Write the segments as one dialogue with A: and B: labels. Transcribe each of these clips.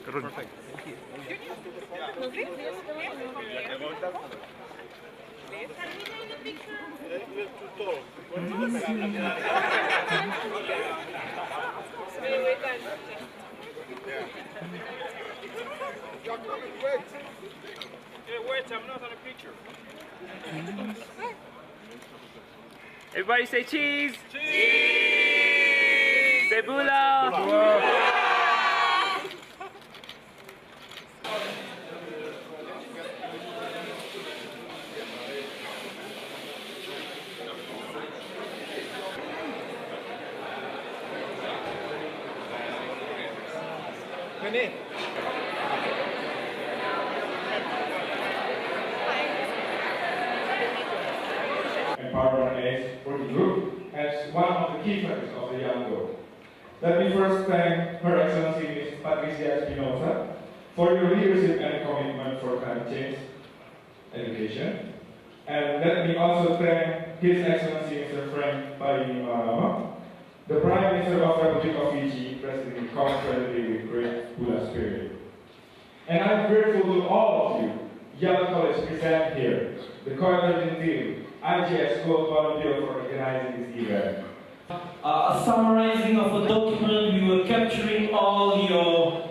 A: Perfect. Thank you.
B: Wait, I'm not on a picture.
C: Everybody say cheese. Cheese. Say Beuel.
D: Empowerment aims for the group as one of the key factors of the young girl. Let me first thank Her Excellency Ms. Patricia Espinosa for your leadership and commitment for climate change education. And let me also thank His Excellency Mr. Frank Bainimarama, the Prime Minister of the Republic of Fiji, presenting COP23 with great Beuel spirit. And I'm grateful to all of you, young college present here, the coordinating team, IGS School volunteer for organizing this event.
E: A summarizing of a document, we were capturing all your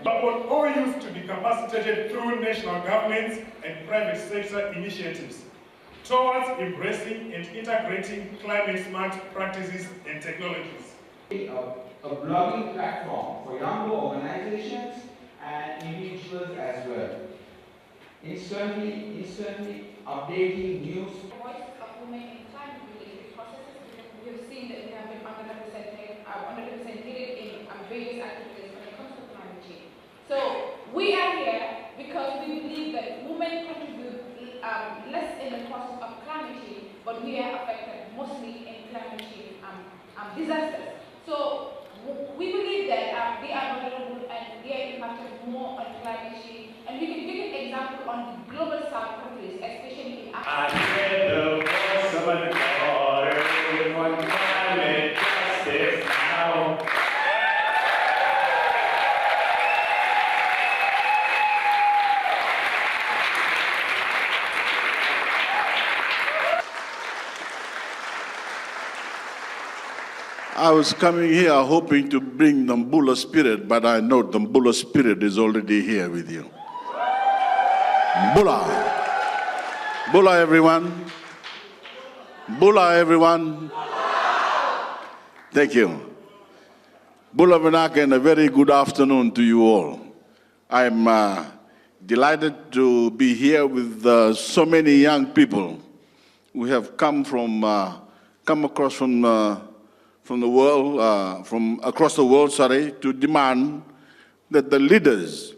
F: but all used to be capacitated through national governments and private sector initiatives towards embracing and integrating climate-smart practices and technologies.
G: A blogging platform for younger organizations and individuals as well. Instantly updating news.
H: The voices of women in climate-related processes, we have seen that we have been underrepresented in various activities when it comes to climate change. So we are here because we believe that women contribute less in the process of climate change, but we are affected mostly in climate change disasters. So we believe that they are vulnerable and they are impacted more on climate change. And we can give an example on the global south countries, especially in Africa.
B: I hear the voice of an daughter with one climate justice now.
I: I was coming here hoping to bring the Beuel spirit, but I know the Beuel spirit is already here with you. Beuel. Beuel, everyone. Beuel, everyone. Thank you. Beuel Venake, and a very good afternoon to you all. I'm delighted to be here with so many young people who have come across from the world, from across the world, to demand that the leaders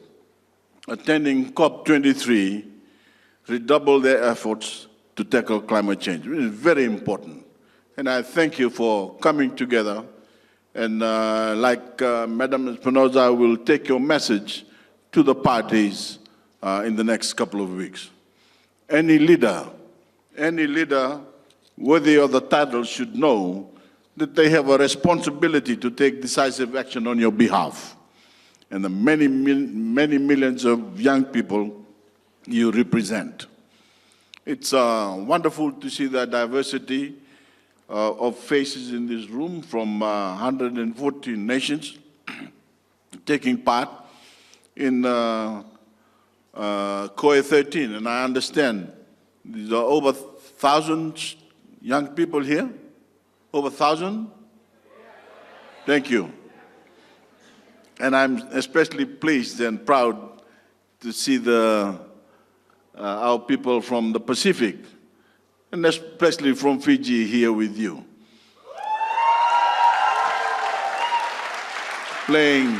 I: attending COP23 redouble their efforts to tackle climate change. It is very important. And I thank you for coming together. And like Madam Espinosa, I will take your message to the parties in the next couple of weeks. Any leader worthy of the title should know that they have a responsibility to take decisive action on your behalf. And the many millions of young people you represent. It's wonderful to see the diversity of faces in this room from 114 nations taking part in COE 13. And I understand there are over 1,000 young people here. Over 1,000? Thank you. And I'm especially pleased and proud to see our people from the Pacific, and especially from Fiji here with you. Playing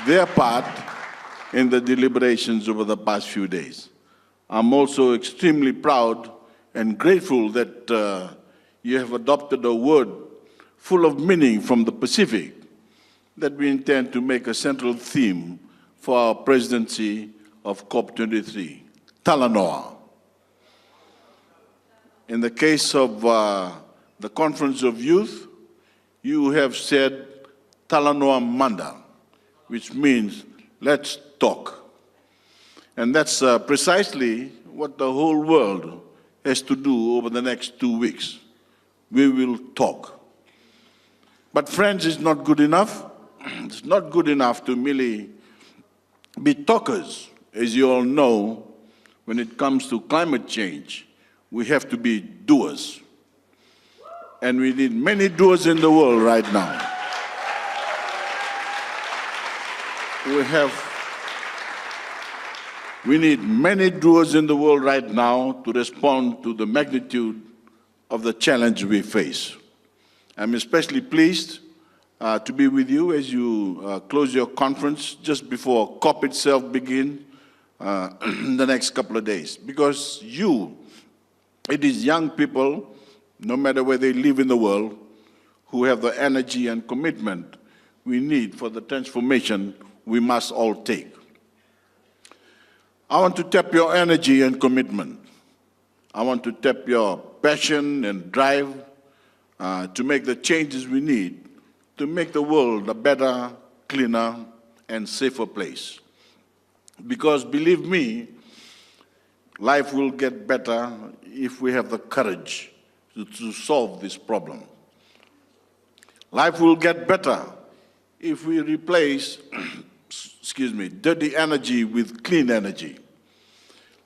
I: their part in the deliberations over the past few days. I'm also extremely proud and grateful that you have adopted a word full of meaning from the Pacific that we intend to make a central theme for our presidency of COP23, Talanoa. In the case of the Conference of Youth, you have said Talanoa Manda, which means let's talk. And that's precisely what the whole world has to do over the next 2 weeks. We will talk. But friends, it's not good enough. It's not good enough to merely be talkers. As you all know, when it comes to climate change, we have to be doers. And we need many doers in the world right now. We need many doers in the world right now to respond to the magnitude of the challenge we face. I'm especially pleased to be with you as you close your conference just before COP itself begins in the next couple of days. Because it is young people, no matter where they live in the world, who have the energy and commitment we need for the transformation we must all take. I want to tap your energy and commitment. I want to tap your passion and drive to make the changes we need to make the world a better, cleaner, and safer place. Because believe me, life will get better if we have the courage to solve this problem. Life will get better if we replace dirty energy with clean energy.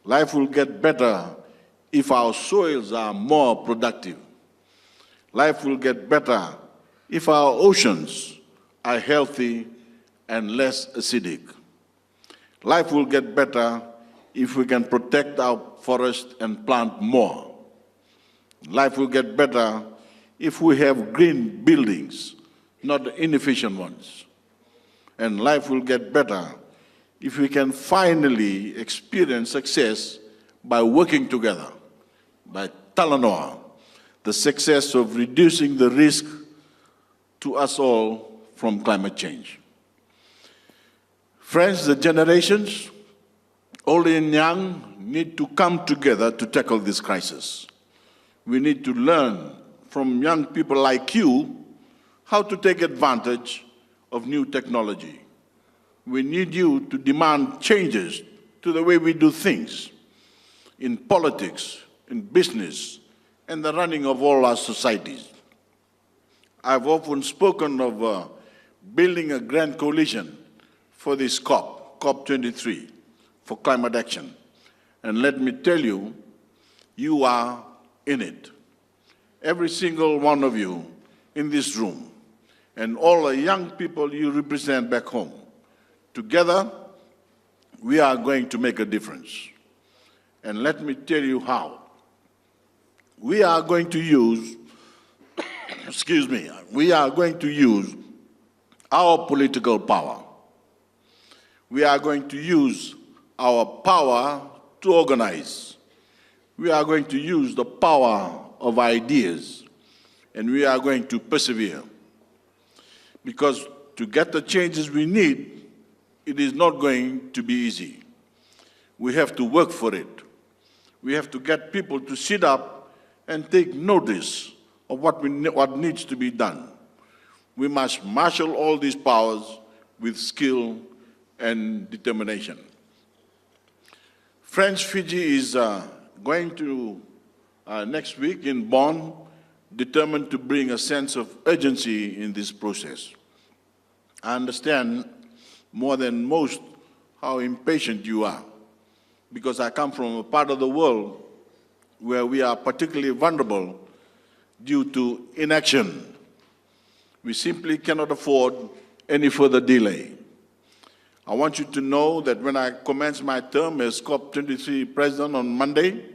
I: Life will get better if our soils are more productive. Life will get better if our oceans are healthy and less acidic. Life will get better if we can protect our forest and plant more. Life will get better if we have green buildings, not the inefficient ones. And life will get better if we can finally experience success by working together, by Talanoa, the success of reducing the risk to us all from climate change. Friends, the generations, old and young, need to come together to tackle this crisis. We need to learn from young people like you how to take advantage of new technology. We need you to demand changes to the way we do things in politics, in business, and the running of all our societies. I've often spoken of building a grand coalition for this COP23, for climate action. And let me tell you, you are in it. Every single one of you in this room, and all the young people you represent back home. Together, we are going to make a difference. And let me tell you how. We are going to use, we are going to use our political power. We are going to use our power to organize. We are going to use the power of ideas, and we are going to persevere. Because to get the changes we need, it is not going to be easy. We have to work for it. We have to get people to sit up and take notice of what needs to be done. We must marshal all these powers with skill and determination. Friends, Fiji is going to, next week in Bonn, determined to bring a sense of urgency in this process. I understand more than most how impatient you are, because I come from a part of the world where we are particularly vulnerable due to inaction. We simply cannot afford any further delay. I want you to know that when I commence my term as COP23 President on Monday,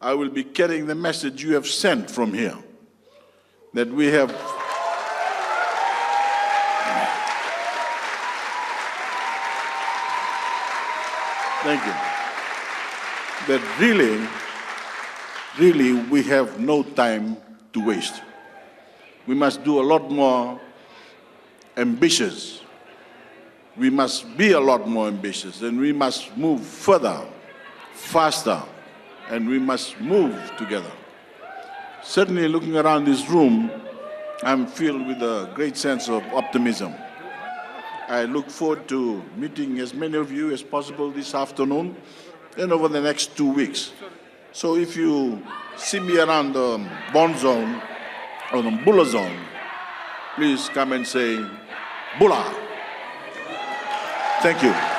I: I will be carrying the message you have sent from here, that we have thank you. That really we have no time to waste. We must do a lot more ambitious. We must be a lot more ambitious, and we must move further, faster, and we must move together. Certainly looking around this room, I'm filled with a great sense of optimism. I look forward to meeting as many of you as possible this afternoon and over the next 2 weeks. So if you see me around the Bonn zone or the Beuel zone, please come and say Beuel. Thank you.